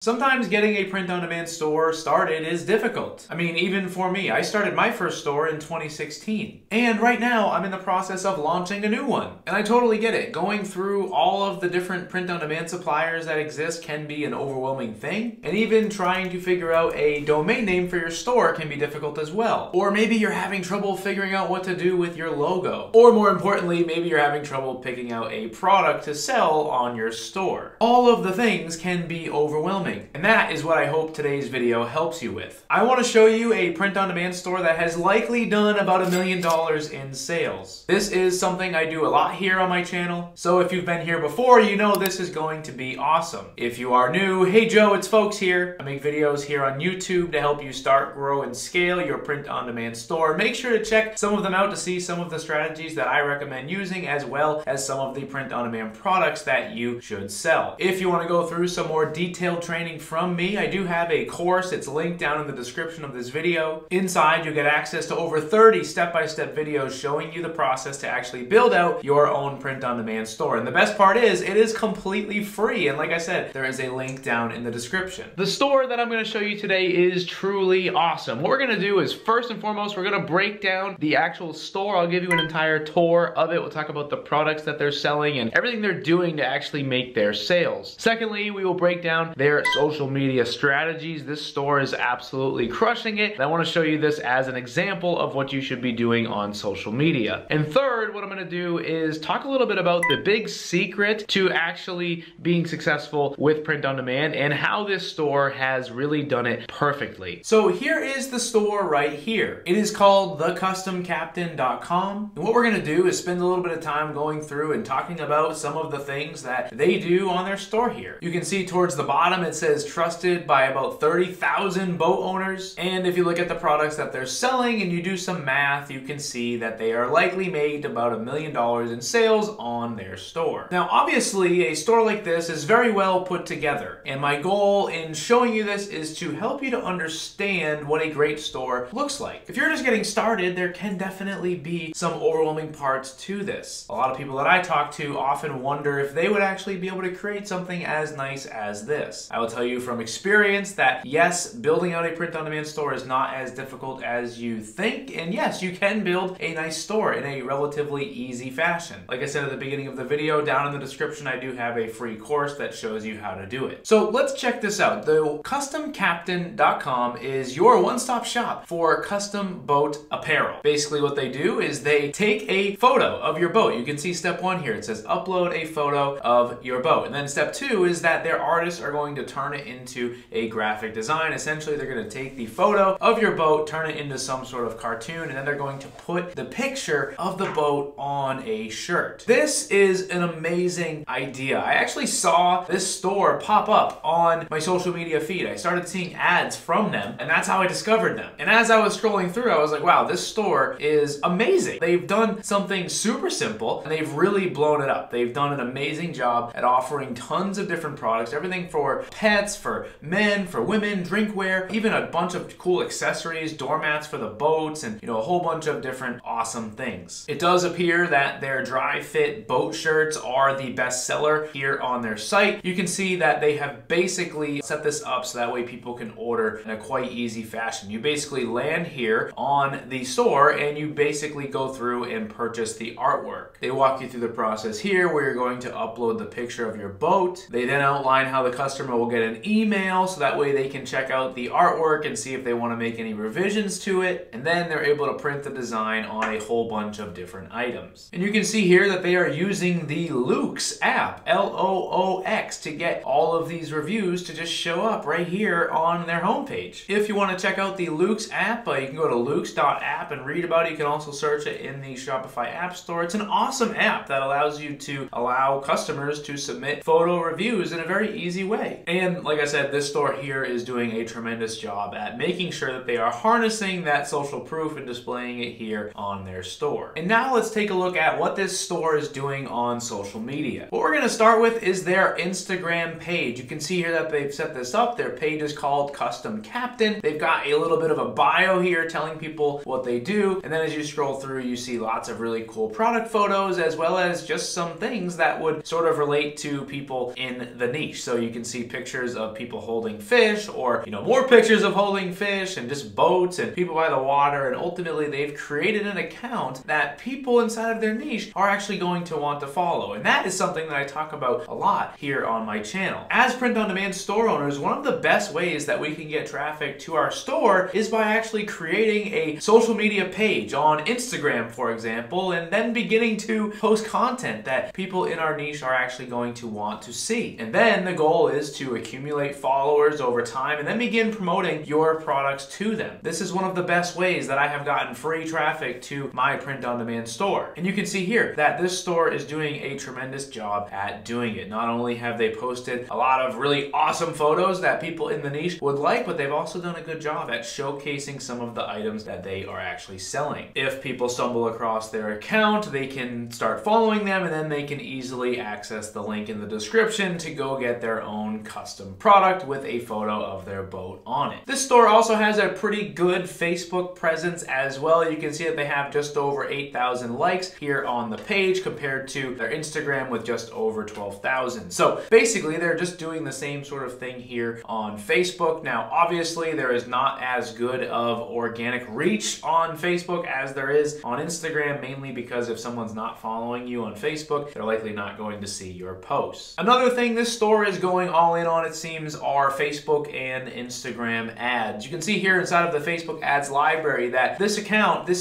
Sometimes getting a print-on-demand store started is difficult. I mean, even for me, I started my first store in 2016. And right now, I'm in the process of launching a new one. And I totally get it. Going through all of the different print-on-demand suppliers that exist can be an overwhelming thing. And even trying to figure out a domain name for your store can be difficult as well. Or maybe you're having trouble figuring out what to do with your logo. Or more importantly, maybe you're having trouble picking out a product to sell on your store. All of the things can be overwhelming. And that is what I hope today's video helps you with. I want to show you a print-on-demand store that has likely done about $1 million in sales. This is something I do a lot here on my channel, so if you've been here before, you know this is going to be awesome. If you are new, hey Joe, it's Folks here. I make videos here on YouTube to help you start, grow, and scale your print-on-demand store. Make sure to check some of them out to see some of the strategies that I recommend using, as well as some of the print-on-demand products that you should sell. If you want to go through some more detailed training from me, I do have a course. It's linked down in the description of this video. Inside, you'll get access to over 30 step-by-step videos showing you the process to actually build out your own print-on-demand store. And the best part is, it is completely free. And like I said, there is a link down in the description. The store that I'm going to show you today is truly awesome. What we're going to do is, first and foremost, we're going to break down the actual store. I'll give you an entire tour of it. We'll talk about the products that they're selling and everything they're doing to actually make their sales. Secondly, we will break down their social media strategies. This store is absolutely crushing it. And I want to show you this as an example of what you should be doing on social media. And third, what I'm going to do is talk a little bit about the big secret to actually being successful with print on demand and how this store has really done it perfectly. So here is the store right here. It is called thecustomcaptain.com. And what we're going to do is spend a little bit of time going through and talking about some of the things that they do on their store here. You can see towards the bottom it says trusted by about 30,000 boat owners. And if you look at the products that they're selling and you do some math, you can see that they are likely made about $1 million in sales on their store. Now, obviously, a store like this is very well put together. And my goal in showing you this is to help you to understand what a great store looks like. If you're just getting started, there can definitely be some overwhelming parts to this. A lot of people that I talk to often wonder if they would actually be able to create something as nice as this. I will tell you from experience that yes, building out a print-on-demand store is not as difficult as you think, and yes, you can build a nice store in a relatively easy fashion. Like I said at the beginning of the video, down in the description I do have a free course that shows you how to do it. So let's check this out. The customcaptain.com is your one-stop shop for custom boat apparel. Basically what they do is they take a photo of your boat. You can see step 1 here. It says upload a photo of your boat. And then step 2 is that their artists are going to turn it into a graphic design. Essentially, they're going to take the photo of your boat, turn it into some sort of cartoon, and then they're going to put the picture of the boat on a shirt. This is an amazing idea. I actually saw this store pop up on my social media feed. I started seeing ads from them, and that's how I discovered them. And as I was scrolling through, I was like, wow, this store is amazing. They've done something super simple, and they've really blown it up. They've done an amazing job at offering tons of different products, everything for pets, for men, for women, drinkware, even a bunch of cool accessories, doormats for the boats, and a whole bunch of different awesome things. It does appear that their dry fit boat shirts are the best seller here on their site. You can see that they have basically set this up so that way people can order in a quite easy fashion. You basically land here on the store and you basically go through and purchase the artwork. They walk you through the process here where you're going to upload the picture of your boat. They then outline how the customer will get an email so that way they can check out the artwork and see if they want to make any revisions to it, and then they're able to print the design on a whole bunch of different items. And you can see here that they are using the Loox app, L-O-O-X, to get all of these reviews to just show up right here on their homepage. If you want to check out the Loox app, you can go to loox.app and read about it. You can also search it in the Shopify App Store. It's an awesome app that allows you to allow customers to submit photo reviews in a very easy way. And like I said, this store here is doing a tremendous job at making sure that they are harnessing that social proof and displaying it here on their store. And now let's take a look at what this store is doing on social media. What we're going to start with is their Instagram page. You can see here that they've set this up. Their page is called Custom Captain. They've got a little bit of a bio here telling people what they do. And then as you scroll through, you see lots of really cool product photos, as well as just some things that would sort of relate to people in the niche. So you can see pictures pictures of people holding fish, or more pictures of holding fish and just boats and people by the water, and ultimately they've created an account that people inside of their niche are actually going to want to follow. And that is something that I talk about a lot here on my channel. As print-on-demand store owners, one of the best ways that we can get traffic to our store is by actually creating a social media page on Instagram, for example, and then beginning to post content that people in our niche are actually going to want to see. And then the goal is to accumulate followers over time and then begin promoting your products to them. This is one of the best ways that I have gotten free traffic to my print-on-demand store. And you can see here that this store is doing a tremendous job at doing it. Not only have they posted a lot of really awesome photos that people in the niche would like, but they've also done a good job at showcasing some of the items that they are actually selling. If people stumble across their account, they can start following them, and then they can easily access the link in the description to go get their own custom product with a photo of their boat on it. This store also has a pretty good Facebook presence as well. You can see that they have just over 8,000 likes here on the page compared to their Instagram with just over 12,000. So basically they're just doing the same sort of thing here on Facebook. Now obviously there is not as good of organic reach on Facebook as there is on Instagram, mainly because if someone's not following you on Facebook, they're likely not going to see your posts. Another thing this store is going all in on, it seems, are Facebook and Instagram ads. You can see here inside of the Facebook ads library that this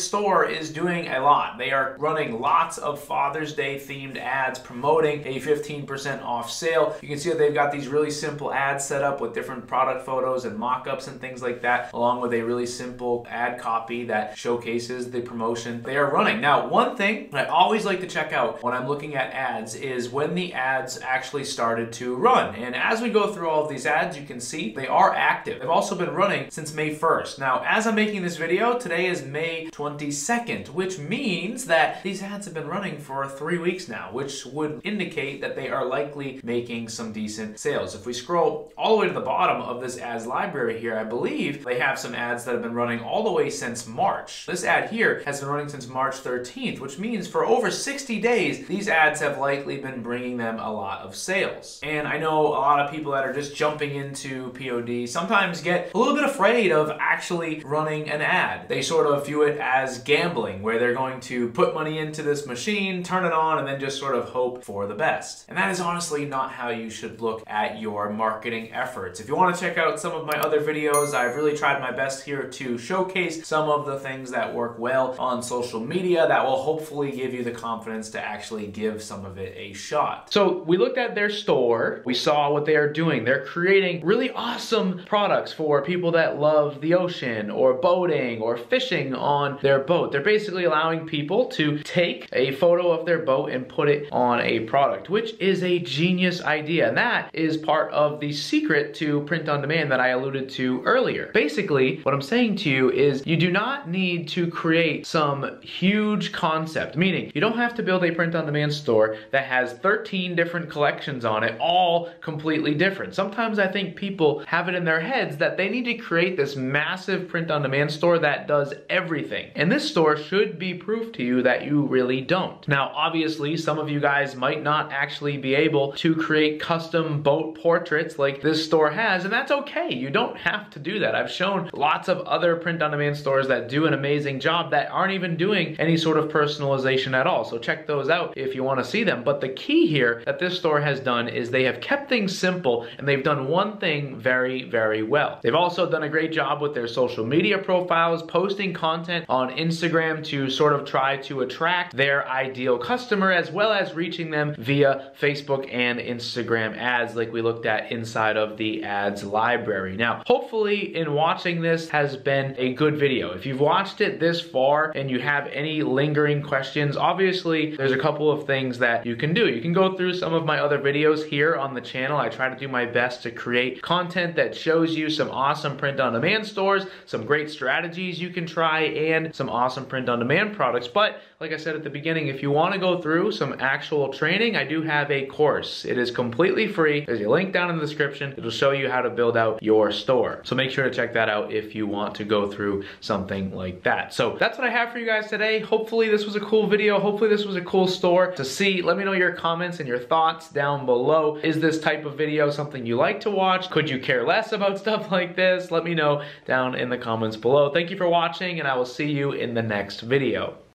store is doing a lot. They are running lots of Father's Day themed ads promoting a 15% off sale. You can see that they've got these really simple ads set up with different product photos and mock-ups and things like that, along with a really simple ad copy that showcases the promotion they are running. Now, one thing I always like to check out when I'm looking at ads is when the ads actually started to run. And as we go through all of these ads, you can see they are active. They've also been running since May 1st. Now, as I'm making this video, today is May 22nd, which means that these ads have been running for 3 weeks now, which would indicate that they are likely making some decent sales. If we scroll all the way to the bottom of this ads library here, I believe they have some ads that have been running all the way since March. This ad here has been running since March 13th, which means for over 60 days, these ads have likely been bringing them a lot of sales. And I know a lot of people that are just jumping into POD sometimes get a little bit afraid of actually running an ad. They sort of view it as gambling, where they're going to put money into this machine, turn it on, and then just sort of hope for the best. And that is honestly not how you should look at your marketing efforts. If you want to check out some of my other videos, I've really tried my best here to showcase some of the things that work well on social media that will hopefully give you the confidence to actually give some of it a shot. So we looked at their store, we saw what they are doing. They're creating really awesome products for people that love the ocean or boating or fishing on their boat. They're basically allowing people to take a photo of their boat and put it on a product, which is a genius idea. And that is part of the secret to print on demand that I alluded to earlier. Basically, what I'm saying to you is you do not need to create some huge concept, meaning you don't have to build a print on demand store that has 13 different collections on it, all completely different. Sometimes I think people have it in their heads that they need to create this massive print on demand store that does everything. And this store should be proof to you that you really don't. Now, obviously, some of you guys might not actually be able to create custom boat portraits like this store has, and that's okay. You don't have to do that. I've shown lots of other print on demand stores that do an amazing job that aren't even doing any sort of personalization at all. So check those out if you want to see them. But the key here that this store has done is they have kept things simple, and they've done one thing very, very well. They've also done a great job with their social media profiles, posting content on Instagram to sort of try to attract their ideal customer, as well as reaching them via Facebook and Instagram ads like we looked at inside of the ads library. Now, hopefully in watching this has been a good video. If you've watched it this far and you have any lingering questions, obviously there's a couple of things that you can do. You can go through some of my other videos here on the channel. I try to do my best to create content that shows you some awesome print on demand stores, some great strategies you can try, and some awesome print on demand products. But like I said at the beginning, if you want to go through some actual training, I do have a course. It is completely free. There's a link down in the description. It'll show you how to build out your store. So make sure to check that out if you want to go through something like that. So that's what I have for you guys today. Hopefully this was a cool video. Hopefully this was a cool store to see. Let me know your comments and your thoughts down below. Is this type of video something you like to watch? Could you care less about stuff like this? Let me know down in the comments below. Thank you for watching, and I will see you in the next video.